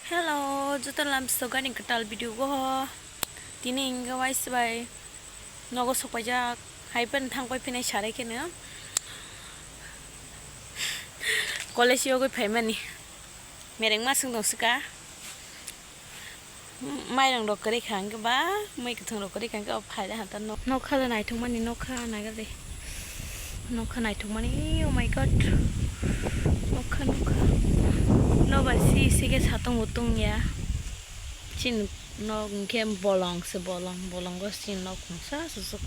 Hello, juta lam soga ni ketal video go. Tini inga wais bai. Nogo sopaja hypen thang pai pinai sharai kene. College yo go payment ni. Mereng masung dong suka. Mai dong dokeri khang ke ba. Mai ketung dokeri khang ke op phai dah hantan no. No khala nai thung mani no kha nai ga de. No kha nai thung mani. Oh my god. No kha no kha. No ba si ke satung utung ya. Chin nó kem bolong se bolong go sin nó cũng sa su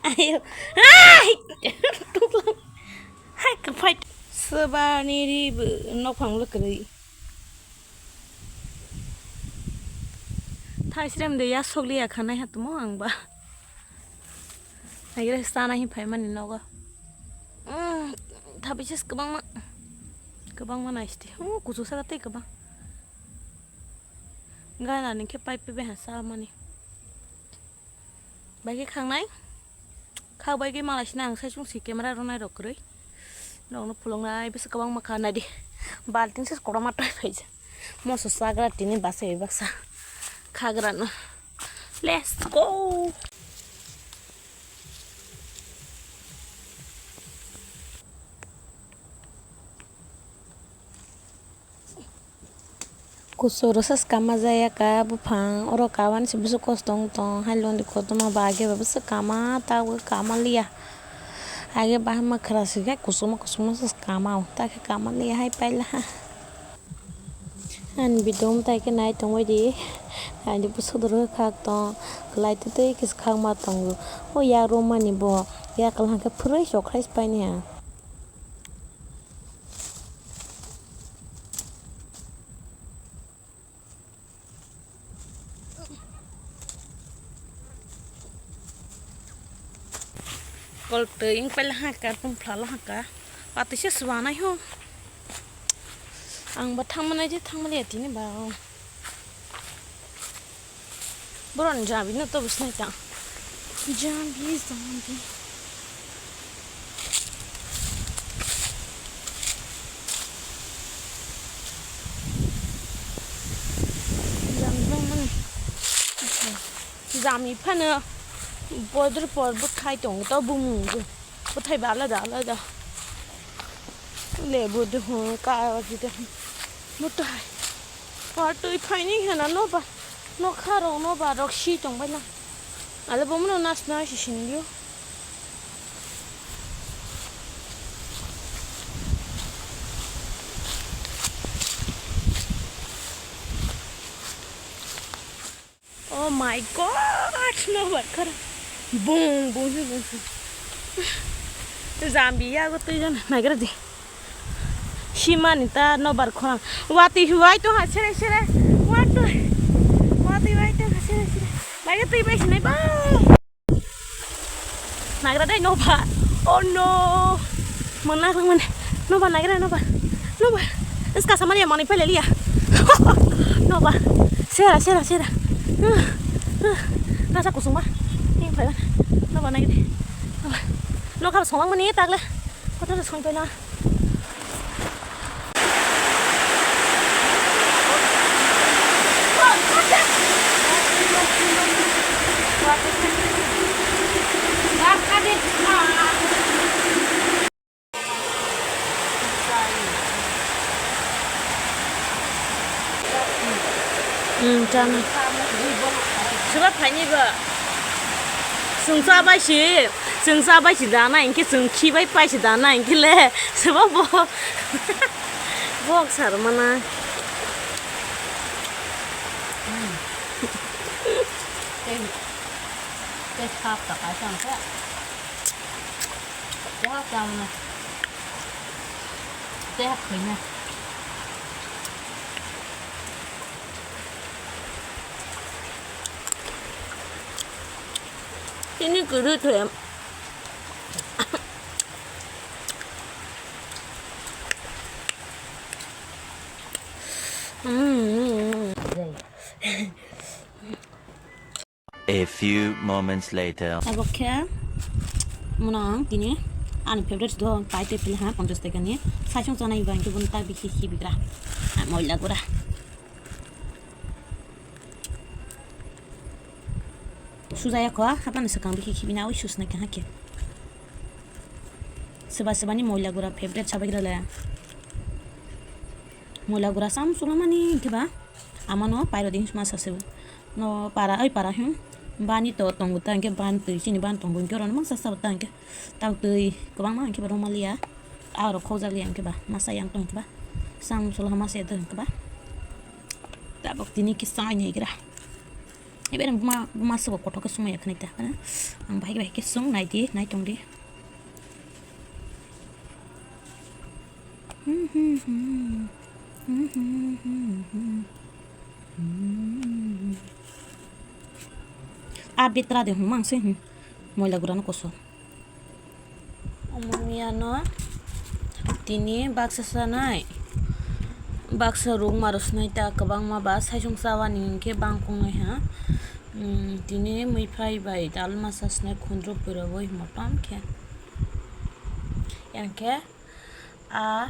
ayo ai tung lang hai ka fight seba ni ri nó phang lu kri Thaicheram de ya sogli ya khanai ha tumo ang ba ai ra sta na hi phai mani no go thabiches kabang ma nice kuchu sa te kabang ga na ni ke pai pe be ha sa mani bai ke khang nai khao bai ke malai sina ang sai chung si camera ro nai ro kroi no pulong nai be sa kabang ma khana di balting se kora ma tai phai ja mo so sagra tini base baksa khagra no let's go Kusurusas kama zaya ka bupang oro kawan si busu kostong tong halon di kotoma bage babusu kama tahu kama liya age bah makrasi ka kusuma sas kama ta ke kama liya hai paila an bidom ta ke nai tong di an di busu duru khak tong klai tu kis khak ma tong o ya roma ni bo ya kalang ke puroi sokrais pai ni ha Kol teing pel haka pum phala haka pati se swana ho ang ba thang manai je thang male ti ni ba boron jabi no to busnai ta jambi jami phana border por bu thai tong to bu mu bu thai ba la da le bu de ho ka wa ji de mu tai par tu phai ni hana no kha ro no ba rok shi tong ba la ala bu mu no nas na shi shin yo oh my god no ba khara boom Zambia go tu jan nagra di Shimanita no bar khona wati huai to hasere wati wai to hasere nagra tu bai sinai ba nagra dai no ba oh no mana rang man no ba nagra no ba इसका समझ ये money पे ले लिया no ba sera nasa kusuma ini phải nó vào này đi nó không sống bằng này tag lên có thể là sống tới là 짠. Sebab hanya ke sungsa bai si dana inke sungki bai si dana inke le sebab bok sar mana cái khắp tất cả trong cái hấp trong này cái hấp thịt này ini gede tuh ya A few moments later. Tabokhe munang tini ani favorite do paite pil ha 50 টাকা নিয়ে সাইসং জানাই বাঙ্কে বন তা বিখি বিগ্রা ময়লা গুড়া Susaya ko hapan sekang biki kibina oi sus na kahake sebani moila gura favorite sabai gila moila gura sam sulamani kiba amano pairo din mas asebu no para hum bani to tongu tangke ban tu sini ban tongu kero mang sasa tangke tau tu ko bang mang kiba romalia aro khoza liang kiba masa yang tong kiba sam sulama se tong kiba tabok tini kisah nya gira Ibarat rumah sebuah kotor ke semua ya kan itu, kan? Ang baik ke sung naik tong di. Arbitra deh humang sih, mau lagu rana koso. Omongnya no, tini baksa sanai. Baksa rung marus nai ta kabang ma bas hai sung sawa ning ke bang kong nai ha tini mui fry bai dal masas nai khundro pura boi motam ke yang ke a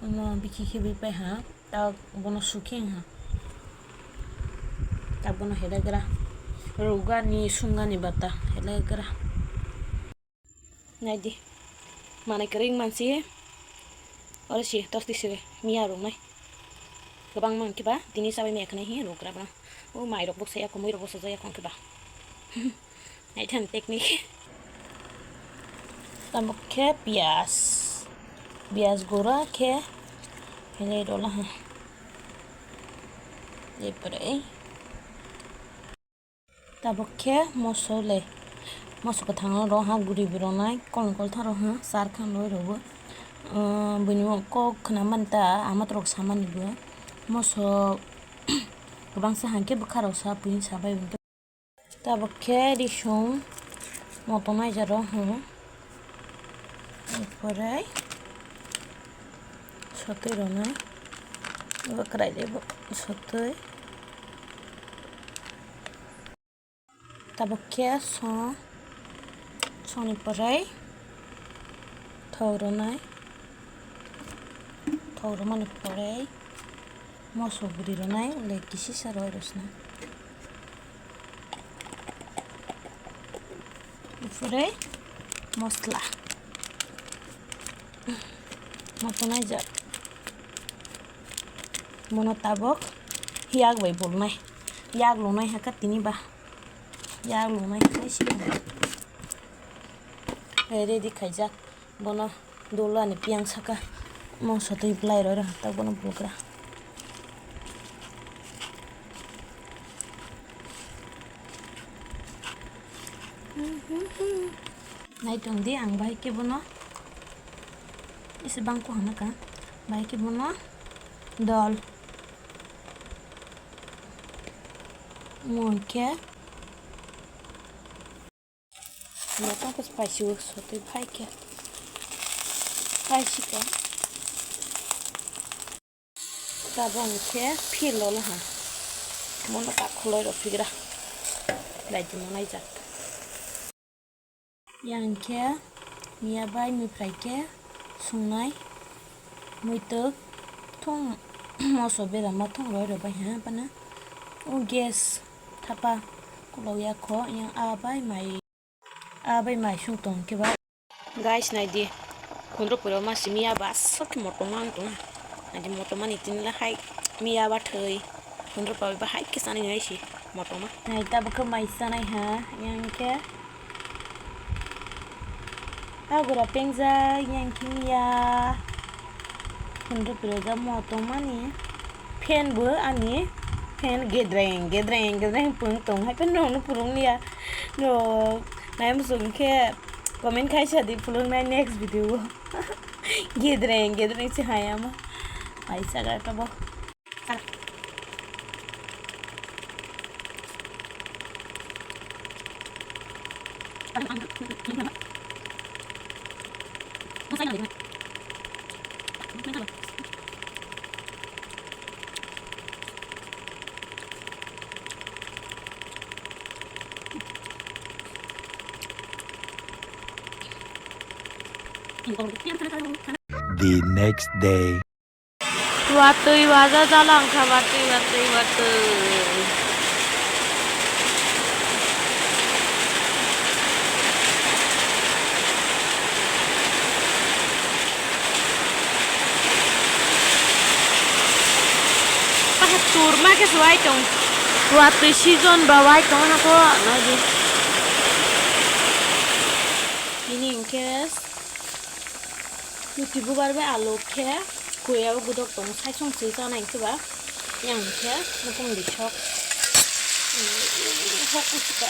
mo biki ke bi pai ha ta bono suking ha ta bono heda gra ruga ni sunga ni bata hela gra nai di mana kering mansi Ora sih, terus disini mia rumah. Kebang mang kiba, tini sampai mia kena hi rok rabang. Oh, mai rok buk saya aku mai rok saya kong kiba. Nah, itu teknik. Tambah ke bias gora ke, ini dolah. Lepre. Tambah ke mosole, mosok ketanggal roha guri beronai, kol tharo ha, sarkan loy robo. Bunyi kok kena manta amat rok sama nih gue moso kebangsa hangke bekarau sa punya sabai untuk tabak ke di shong motong aja roh perai sote rona bekerai deh sote tabak ke so ni perai thau rona Thau romani pore moso budi ronai le kisi saro rosna pore mosla motonai ja mono tabok hiag bai bolnai hiag lonai haka tini ba hiag lonai kai si ready khaija bono dolo ani piang saka mau satu play rồi tao bono buka nai tong di ang baik ke bono isi bangku hana kan baik ke bono dal mungkin mereka ke spicy satu baik ke spicy kan Tabong ke pilo lah ha, mau nak koloi ro pigra, lagi mau naik jat. Yang ke, mia bai mi fry ke, sungai, muitu, thong, mau sobera mau thong ro bai ha, pana, gas, thapa, kalau ya ko yang abai mai sungtong ke ba. Guys, naik di, kundro pura masih mia bas, sok motongan tu. Nanti motoman itu lah hai mia bathai hundred pawi bahai kisani nai si motoma nah ita buka maisa nai ha yang ke agora pengza yang kimia hundred pira motoma ni pen bu ani pen gedreng pung tong hai pen no purung nia no nai musung ke comment kai shadi pulung nai next video gedreng si hai ama Aisyah ada apa boh? Salah. The next day. Watui waza dalang ka watui. Tur ma ke suai tong watui season bawai tong na ko na di. Ini ingkes. Nuti bubar be alo ke kuya bu gudok tong sai song si sa na ingke ba. Yang ke na kong di shop. Thok ku ka.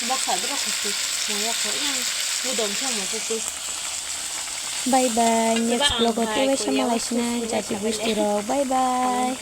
Ba kha ba ko si. Mo ko yang gudom cha mo ko. Bye bye. Next vlog ote we sama laisna jadi bistiro. Bye bye.